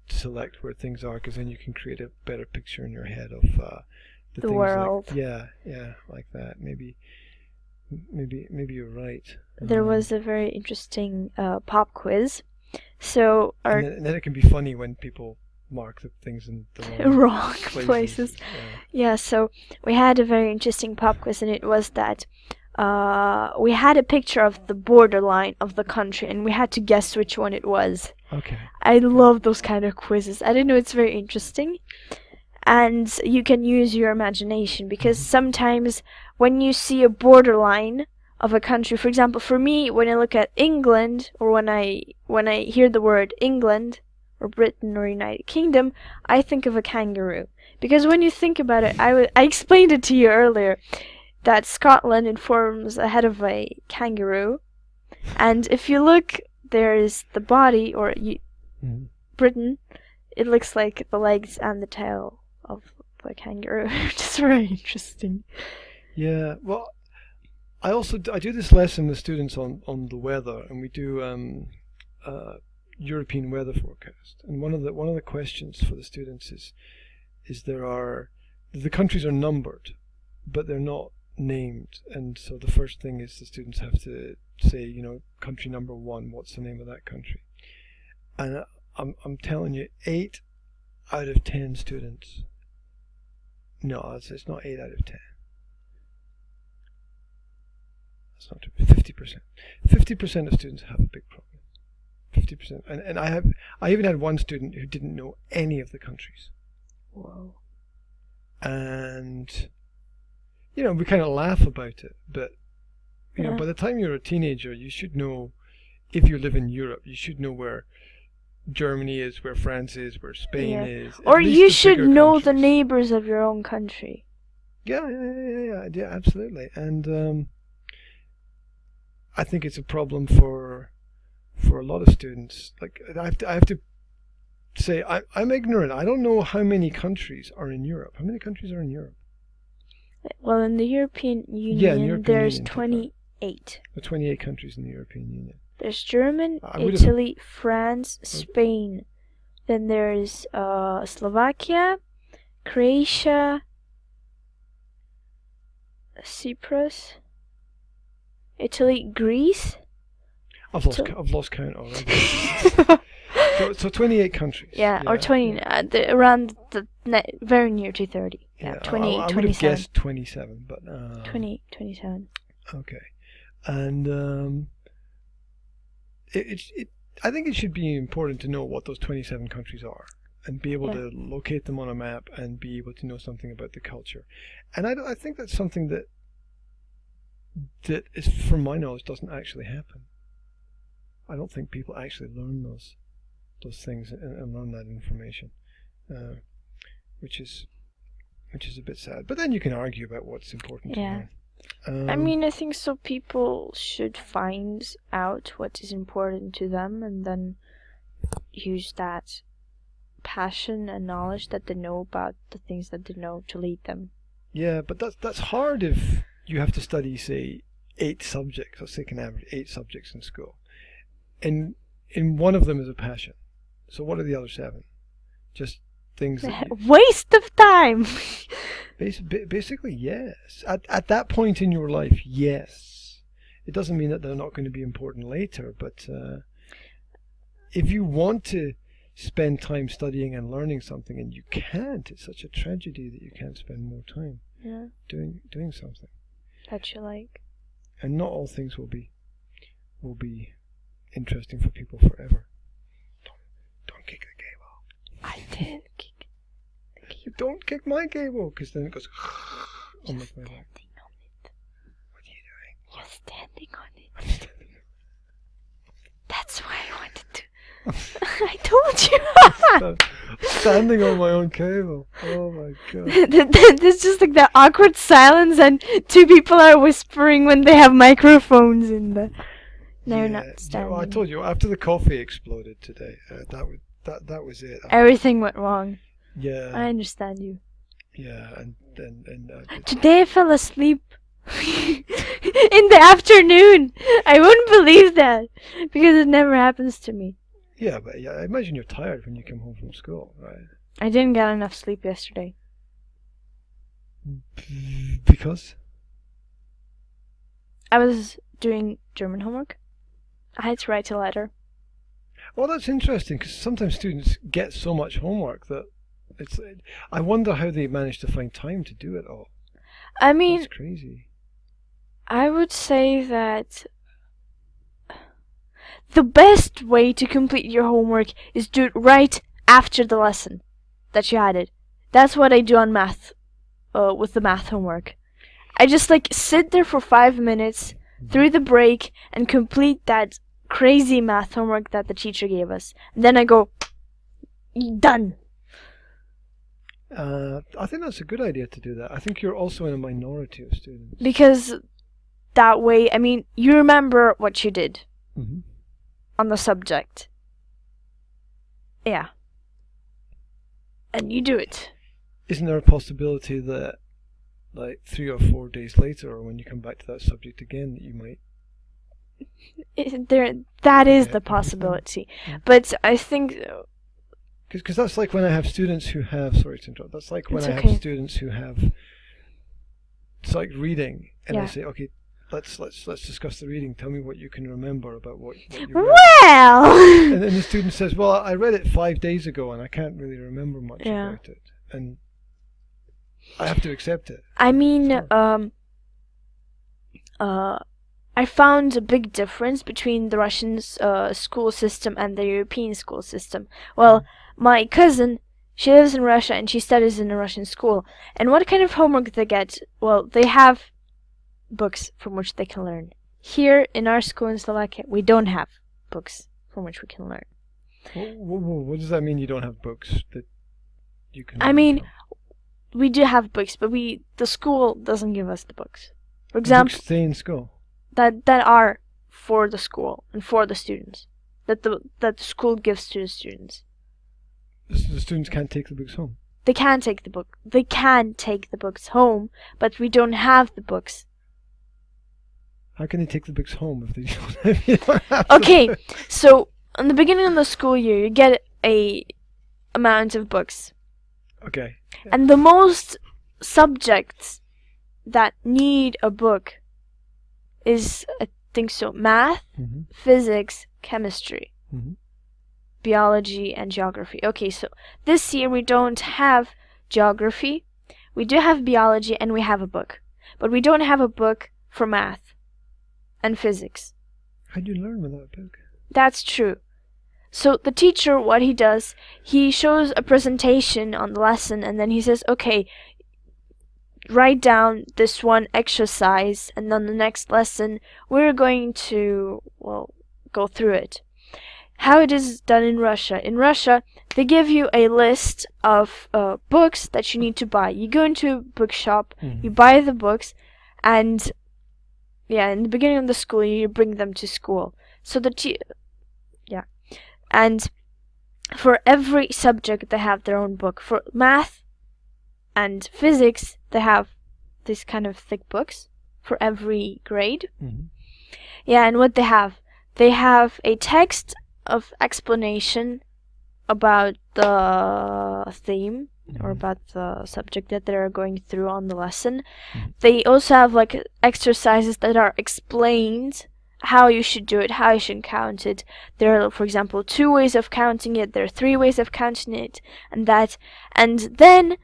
select where things are, because then you can create a better picture in your head of the things world. Like, like that. Maybe you're right. There was a very interesting pop quiz. So and then it can be funny when people mark the things in the wrong places. Yeah, so we had a very interesting pop quiz, and it was that we had a picture of the borderline of the country, and we had to guess which one it was. Okay. I love those kind of quizzes. I don't know, it's very interesting. And you can use your imagination, because sometimes when you see a borderline of a country, for example, for me, when I look at England, or when I hear the word England, or Britain, or United Kingdom, I think of a kangaroo. Because when you think about it, I explained it to you earlier, that Scotland informs a head of a kangaroo, and if you look, there is the body, or Britain, it looks like the legs and the tail of the kangaroo, which is very interesting. Yeah, well, I do this lesson with students on the weather, and we do European weather forecast. And one of the questions for the students is the countries are numbered, but they're not named. And so the first thing is the students have to say, country number 1, what's the name of that country? And I'm telling you, 8 out of 10 students. No, it's not 8 out of 10. That's not true. 50%. 50% of students have a big problem. 50%. And I even had one student who didn't know any of the countries. Whoa. And we kind of laugh about it, but by the time you're a teenager, you should know, if you live in Europe, you should know where Germany is, where France is, where Spain is. Or you should know the neighbors of your own country. Yeah, absolutely. And I think it's a problem for a lot of students. Like, I have to say, I'm ignorant. I don't know how many countries are in Europe. How many countries are in Europe? Well, in the European Union, there's Union, 28. There are 28 countries in the European Union. There's Germany, Italy, France, Spain. Then there's Slovakia, Croatia, Cyprus, Italy, Greece. I've lost count already. so 28 countries. Yeah, or 20, around very near to 30. Yeah, 20, I would 27. have guessed 27, but 27. Okay, and I think it should be important to know what those 27 countries are, and be able to locate them on a map, and be able to know something about the culture. And I think that's something that is, from my knowledge, doesn't actually happen. I don't think people actually learn those things and learn that information, which is a bit sad. But then you can argue about what's important to learn. I mean, I think so people should find out what is important to them, and then use that passion and knowledge that they know about the things that they know to lead them. Yeah, but that's hard if you have to study, say, 8 subjects. Let's take an average 8 subjects in school, and in one of them is a passion. So what are the other 7? Just things waste of time. Basically, yes. At that point in your life, yes. It doesn't mean that they're not going to be important later, but if you want to spend time studying and learning something and you can't, it's such a tragedy that you can't spend more time doing something that you like. And not all things will be interesting for people forever. Don't kick the cable. I didn't kick. Don't kick my cable, because then it goes on my back. Standing on it. What are you doing? You're standing on it. I'm standing on it. I told you. Standing on my own cable. Oh my god. There's just like that awkward silence, and two people are whispering when they have microphones in the. No, you're not standing. Well, I told you after the coffee exploded today. That was it. Everything went wrong. Yeah. I understand you. Yeah, and Today I fell asleep in the afternoon. I wouldn't believe that because it never happens to me. yeah, but I imagine you're tired when you come home from school, right? I didn't get enough sleep yesterday. Because? I was doing German homework. I had to write a letter. Well, that's interesting because sometimes students get so much homework that I wonder how they manage to find time to do it all. I mean, That's crazy. I would say that the best way to complete your homework is do it right after the lesson that you had it. That's what I do on math, with the math homework. I just like sit there for 5 minutes through the break and complete that crazy math homework that the teacher gave us. And then I go, done. I think that's a good idea to do that. I think you're also in a minority of students. Because that way, I mean, you remember what you did on the subject. Yeah. And you do it. Isn't there a possibility that, like 3 or 4 days later, or when you come back to that subject again, that you might? That is the possibility. But I think. Because that's like when I have students who have. Sorry to interrupt. That's like when I have students who have. It's like reading, and I say, okay, let's discuss the reading. Tell me what you can remember about what you read. Well. And then the student says, well, I read it 5 days ago, and I can't really remember much about it, and I have to accept it. I mean, I found a big difference between the Russian school system and the European school system. Well, my cousin, she lives in Russia and she studies in a Russian school. And what kind of homework they get? Well, they have books from which they can learn. Here in our school in Slovakia, we don't have books from which we can learn. What does that mean? You don't have books that you can? I mean, we do have books, but the school doesn't give us the books. For example, books stay in school. That are for the school and for the students. That the school gives to the students. The students can't take the books home. They can take the book. They can take the books home, but we don't have the books. How can they take the books home if they don't have Okay, so in the beginning of the school year, you get a amount of books. Okay. Yeah. And the most subjects that need a book is, I think so, math, physics, chemistry, biology, and geography. Okay, so this year we don't have geography. We do have biology and we have a book. But we don't have a book for math and physics. How do you learn without a book? That's true. So the teacher, what he does, he shows a presentation on the lesson and then he says, okay, write down this one exercise and then the next lesson we're going to, well, go through it. How it is done in Russia. In Russia, they give you a list of books that you need to buy. You go into a bookshop, you buy the books, and in the beginning of the school year, you bring them to school. So and for every subject, they have their own book. For math and physics, they have these kind of thick books for every grade. Yeah, and what they have a text of explanation about the theme or about the subject that they're going through on the lesson. They also have like exercises that are explained how you should do it, how you should count it. There are, for example, 2 ways of counting it, there are 3 ways of counting it, and that. And then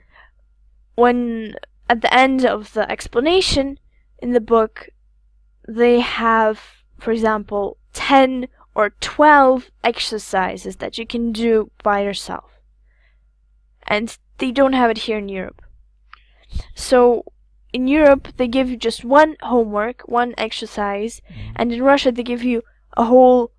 when at the end of the explanation in the book, they have, for example, 10 or 12 exercises that you can do by yourself. And they don't have it here in Europe. So in Europe, they give you just one homework, one exercise, and in Russia, they give you a whole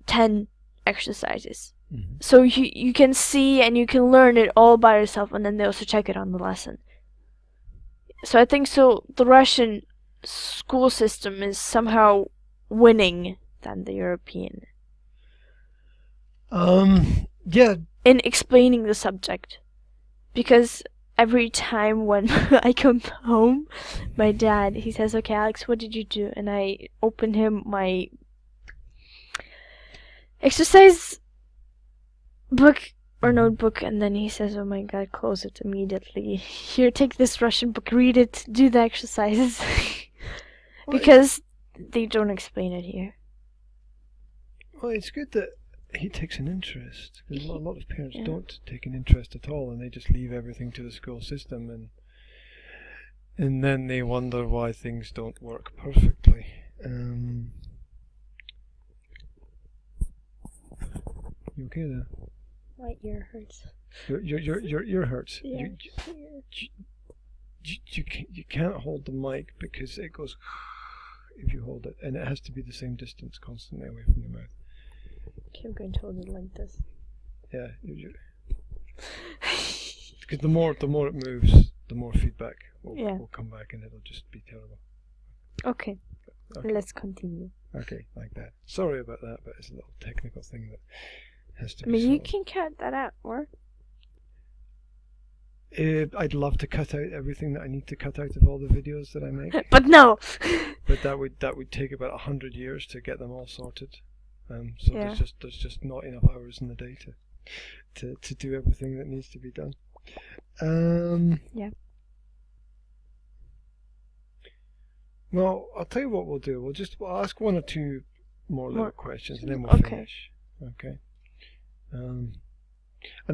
10 exercises. Mm-hmm. So you can see and you can learn it all by yourself, and then they also check it on the lesson. So I think the Russian school system is somehow winning than the European Yeah. in explaining the subject. Because every time when I come home, my dad, he says, "Okay, Alex, what did you do?" And I open him my exercise book or notebook, and then he says, "Oh my God, close it immediately. Here, take this Russian book, read it, do the exercises." Because they don't explain it here. Well, it's good that he takes an interest, because a lot of parents don't take an interest at all, and they just leave everything to the school system, and then they wonder why things don't work perfectly. You okay there? My ear hurts. Your ear hurts. Yeah. You can't hold the mic because it goes if you hold it, and it has to be the same distance constantly away from your mouth. Okay, I'm going to hold it like this. Yeah, because the more it moves, the more feedback will come back, and it'll just be terrible. Okay. Let's continue. Okay, like that. Sorry about that, but it's a little technical thing that has to I be mean, solved. you can cut that out, or? I'd love to cut out everything that I need to cut out of all the videos that I make. But no! But that would take about 100 years to get them all sorted. There's just not enough hours in the day to do everything that needs to be done. Yeah. Well, I'll tell you what we'll do. We'll ask one or two more little questions, and then we'll finish. Okay. And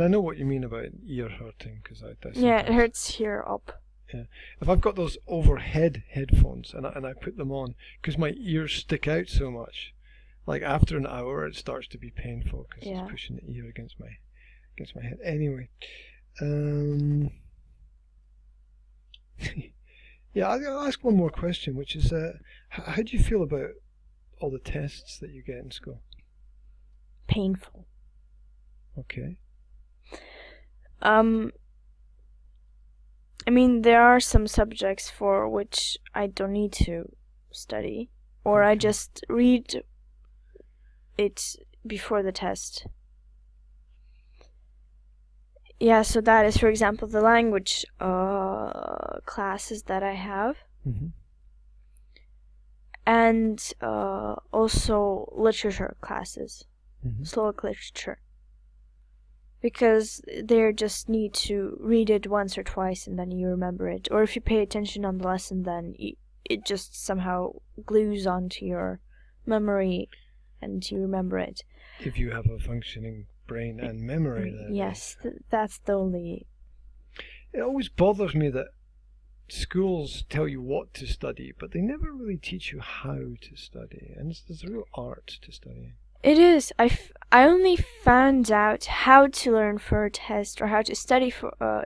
I know what you mean about ear hurting, because it hurts here up. Yeah. If I've got those overhead headphones and I put them on, because my ears stick out so much, like after an hour it starts to be painful because it's pushing the ear against my head. Anyway, I'll ask one more question, which is, how do you feel about all the tests that you get in school? Painful. Okay. I mean, there are some subjects for which I don't need to study, or I just read it before the test. Yeah, so that is, for example, the language classes that I have. Mm-hmm. And also literature classes, Slovak literature. Because they just need to read it once or twice and then you remember it. Or if you pay attention on the lesson, then it just somehow glues onto your memory and you remember it. If you have a functioning brain and memory, then. Yes, that's the only... It always bothers me that schools tell you what to study, but they never really teach you how to study. And there's a real art to studying. It is. I only found out how to learn for a test or how to study for a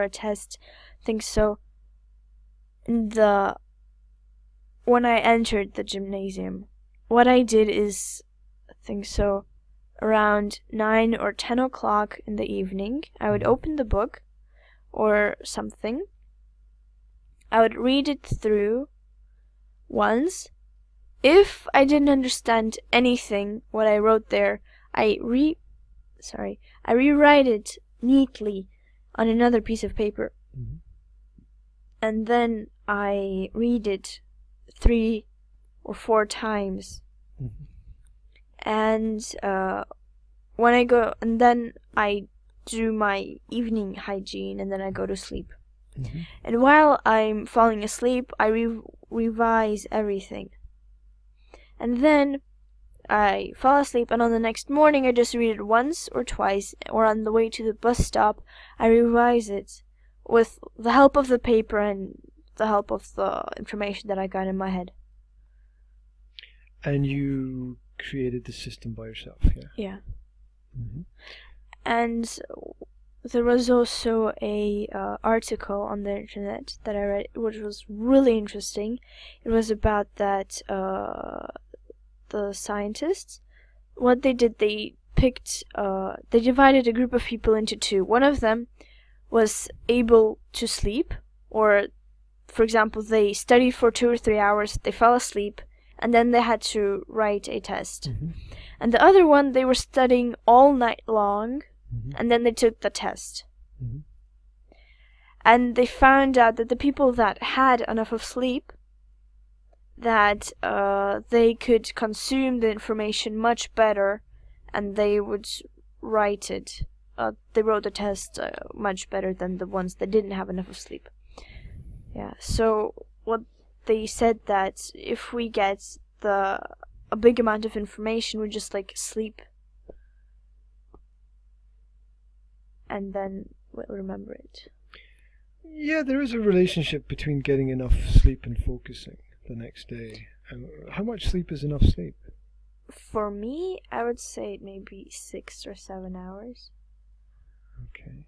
test. I think so. When I entered the gymnasium, what I did is, I think so, around 9 or 10 o'clock in the evening, I would open the book or something. I would read it through once. If I didn't understand anything, what I wrote there, I rewrite it neatly on another piece of paper. Mm-hmm. And then I read it 3 or 4 times. Mm-hmm. And when I go, and then I do my evening hygiene, and then I go to sleep. Mm-hmm. And while I'm falling asleep, I revise everything. And then I fall asleep, and on the next morning I just read it once or twice, or on the way to the bus stop, I revise it with the help of the paper and the help of the information that I got in my head. And you created the system by yourself, yeah? Yeah. Mm-hmm. And there was also a article on the internet that I read, which was really interesting. It was about that the scientists what they did, they divided a group of people into two. One of them was able to sleep, or for example, they studied for 2 or 3 hours, they fell asleep, and then they had to write a test. Mm-hmm. And the other one, they were studying all night long, Mm-hmm. and then they took the test. Mm-hmm. And they found out that the people that had enough of sleep, that they could consume the information much better, and they would write it. They wrote the test much better than the ones that didn't have enough of sleep. Yeah. So what they said, that if we get a big amount of information, we just like sleep, and then we'll remember it. Yeah, there is a relationship between getting enough sleep and focusing the next day. How much sleep is enough sleep? For me, I would say maybe 6 or 7 hours. Okay.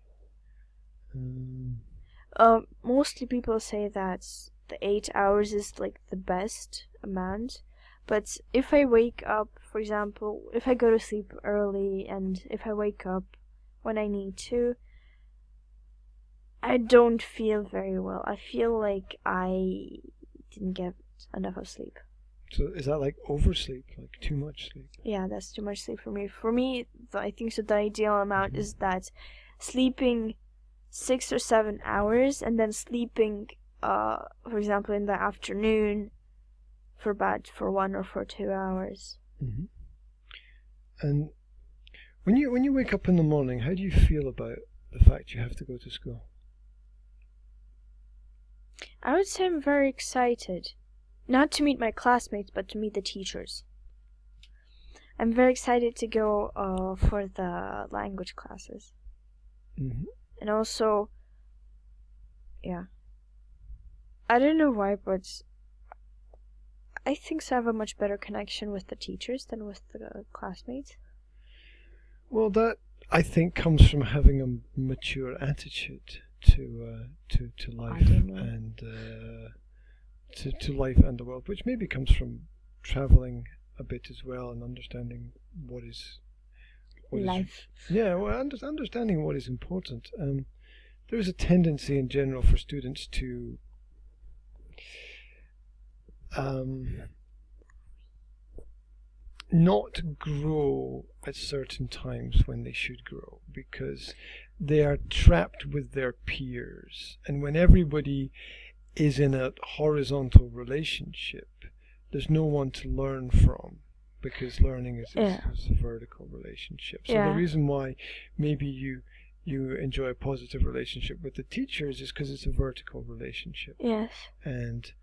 Mostly people say that the 8 hours is like the best amount. But if I wake up, for example, if I go to sleep early and if I wake up when I need to, I don't feel very well. I feel like I didn't get enough of sleep. So is that like oversleep, like too much sleep? Yeah, that's too much sleep for me. For me, I think so the ideal amount is that sleeping 6 or 7 hours and then sleeping, for example, in the afternoon for 1 or for 2 hours. Mm-hmm. And when you wake up in the morning, how do you feel about the fact you have to go to school? I would say I'm very excited. Not to meet my classmates, but to meet the teachers. I'm very excited to go for the language classes. Mm-hmm. And also, yeah. I don't know why, but I think so I have a much better connection with the teachers than with the classmates. Well, that I think comes from having a mature attitude to life and to life and the world, which maybe comes from traveling a bit as well and understanding what is life. Understanding what is important. There is a tendency in general for students to not grow at certain times when they should grow, because they are trapped with their peers, and when everybody is in a horizontal relationship, there's no one to learn from, because learning is a vertical relationship. So the reason why maybe you enjoy a positive relationship with the teachers is because it's a vertical relationship. Yes. And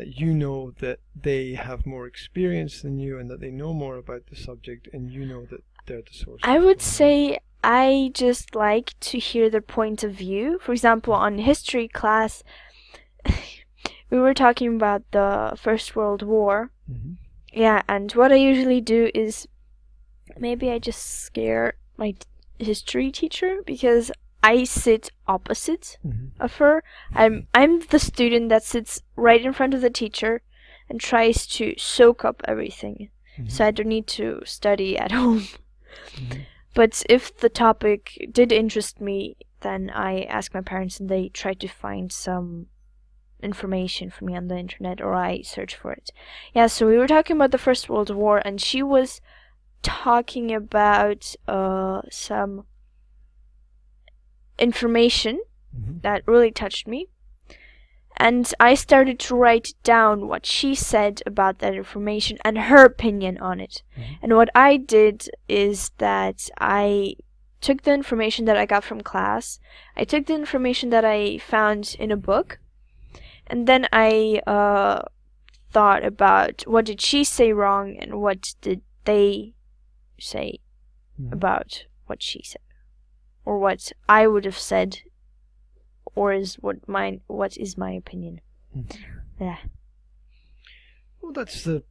you know that they have more experience than you and that they know more about the subject, and you know that they're the source. I would say I just like to hear their point of view. For example, on history class, we were talking about the First World War. Mm-hmm. Yeah, and what I usually do is maybe I just scare my history teacher because I sit opposite of her. I'm the student that sits right in front of the teacher and tries to soak up everything. So I don't need to study at home. But if the topic did interest me, then I ask my parents and they try to find some information for me on the internet, or I search for it. Yeah, so we were talking about the First World War, and she was talking about some information that really touched me, and I started to write down what she said about that information and her opinion on it. And what I did is that I took the information that I got from class, I took the information that I found in a book, and then I thought about what did she say wrong and what did they say about what she said, or what I would have said, or what is my opinion. Yeah. Well, that's the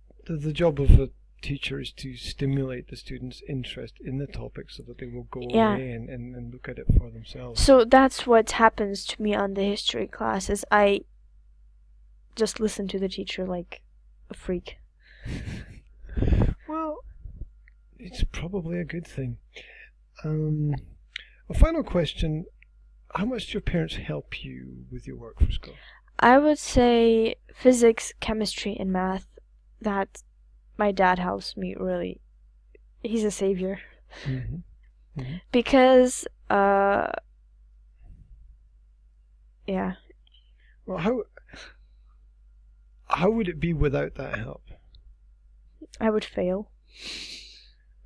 job of a teacher, is to stimulate the students' interest in the topic so that they will go away and look at it for themselves. So that's what happens to me on the history classes. I just listen to the teacher like a freak. Well, it's probably a good thing. A final question: how much do your parents help you with your work for school? I would say physics, chemistry, and math. That my dad helps me really. He's a savior. Because, yeah. Well, how would it be without that help? I would fail.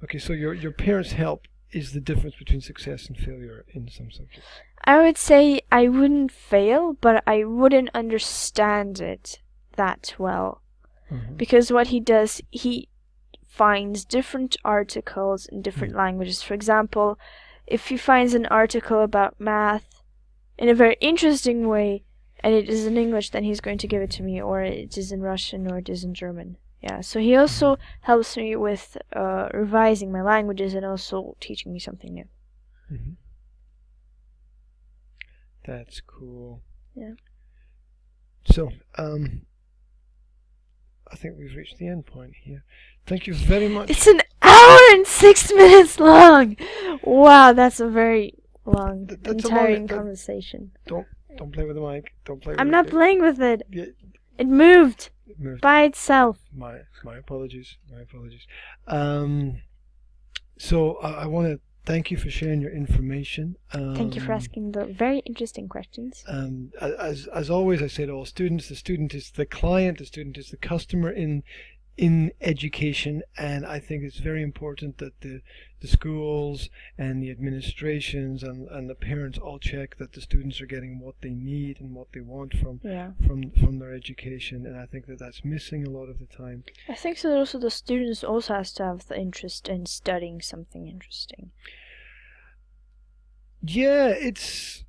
Okay, so your parents' help is the difference between success and failure in some subjects. I would say I wouldn't fail, but I wouldn't understand it that well. Because what he does, he finds different articles in different languages. For example, if he finds an article about math in a very interesting way, and it is in English, then he's going to give it to me, or it is in Russian, or it is in German. Yeah, so he also helps me with revising my languages and also teaching me something new. That's cool. Yeah. So, I think we've reached the end point here. Thank you very much. It's an hour and 6 minutes long! Wow, that's a very long and tiring conversation. Don't play with the mic. Don't play with I'm not playing with it. Yeah. It moved. It moved by itself. My apologies. So I want to thank you for sharing your information. Thank you for asking the very interesting questions. As always, I say to all students, the student is the client, the student is the customer in education, and I think it's very important that the schools and the administrations and the parents all check that the students are getting what they need and what they want from their education, and I think that that's missing a lot of the time. I think so. Also, the students also has to have the interest in studying something interesting. Yeah, it's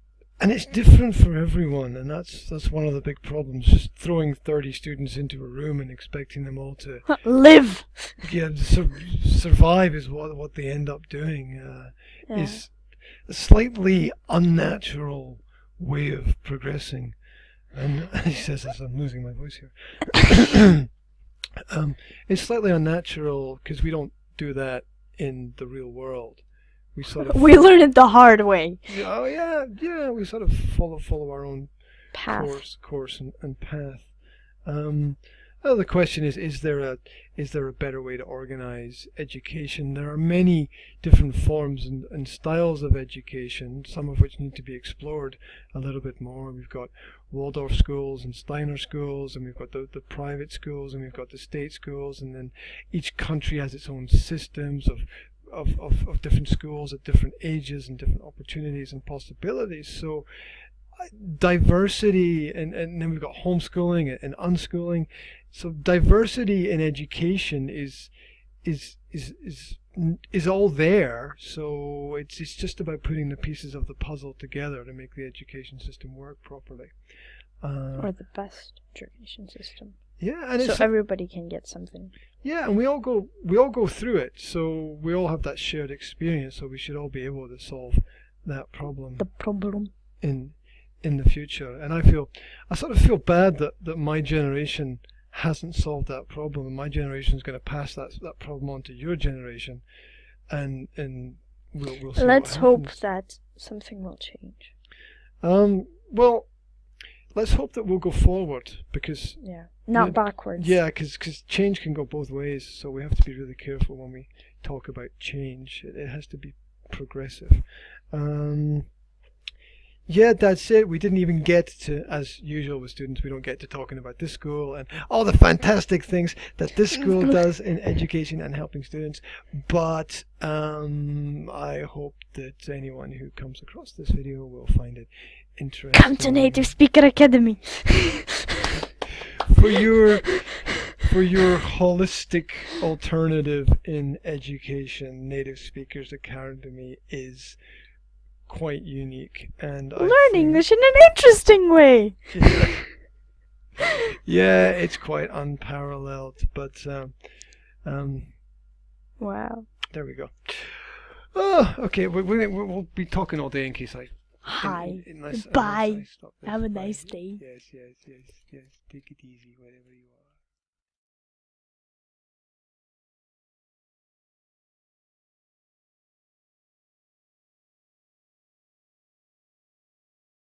different for everyone, and that's one of the big problems. Just throwing 30 students into a room and expecting them all to live. Yeah, survive is what they end up doing. Is a slightly unnatural way of progressing. And he says as I'm losing my voice here. It's slightly unnatural because we don't do that in the real world. We learn it the hard way. Oh yeah. We sort of follow our own path, course and path. The question is there a better way to organize education? There are many different forms and styles of education, some of which need to be explored a little bit more. We've got Waldorf schools and Steiner schools, and we've got the private schools, and we've got the state schools, and then each country has its own systems of different schools at different ages and different opportunities and possibilities. So diversity, and then we've got homeschooling and unschooling. So diversity in education is all there. So it's just about putting the pieces of the puzzle together to make the education system work properly. Or the best education system. Yeah, and so everybody can get something. Yeah, and we all go through it. So we all have that shared experience. So we should all be able to solve that problem. The problem. In the future. And I sort of feel bad that my generation hasn't solved that problem, and my generation is going to pass that problem on to your generation, and we'll see. Let's hope that something will change. Well, let's hope that we'll go forward, because not backwards. Yeah, because change can go both ways, so we have to be really careful when we talk about change. It has to be progressive. Yeah, that's it. We didn't even get to, as usual with students, we don't get to talking about this school and all the fantastic things that this school does in education and helping students. But I hope that anyone who comes across this video will find it interesting. Come to Native Speaker Academy. For your holistic alternative in education, Native Speakers Academy is quite unique, and learn English in an interesting way. Yeah, it's quite unparalleled, but wow. There we go. Oh, okay, we'll be talking all day in case I. Bye. Have a nice day. Yes. Take it easy, whatever you want.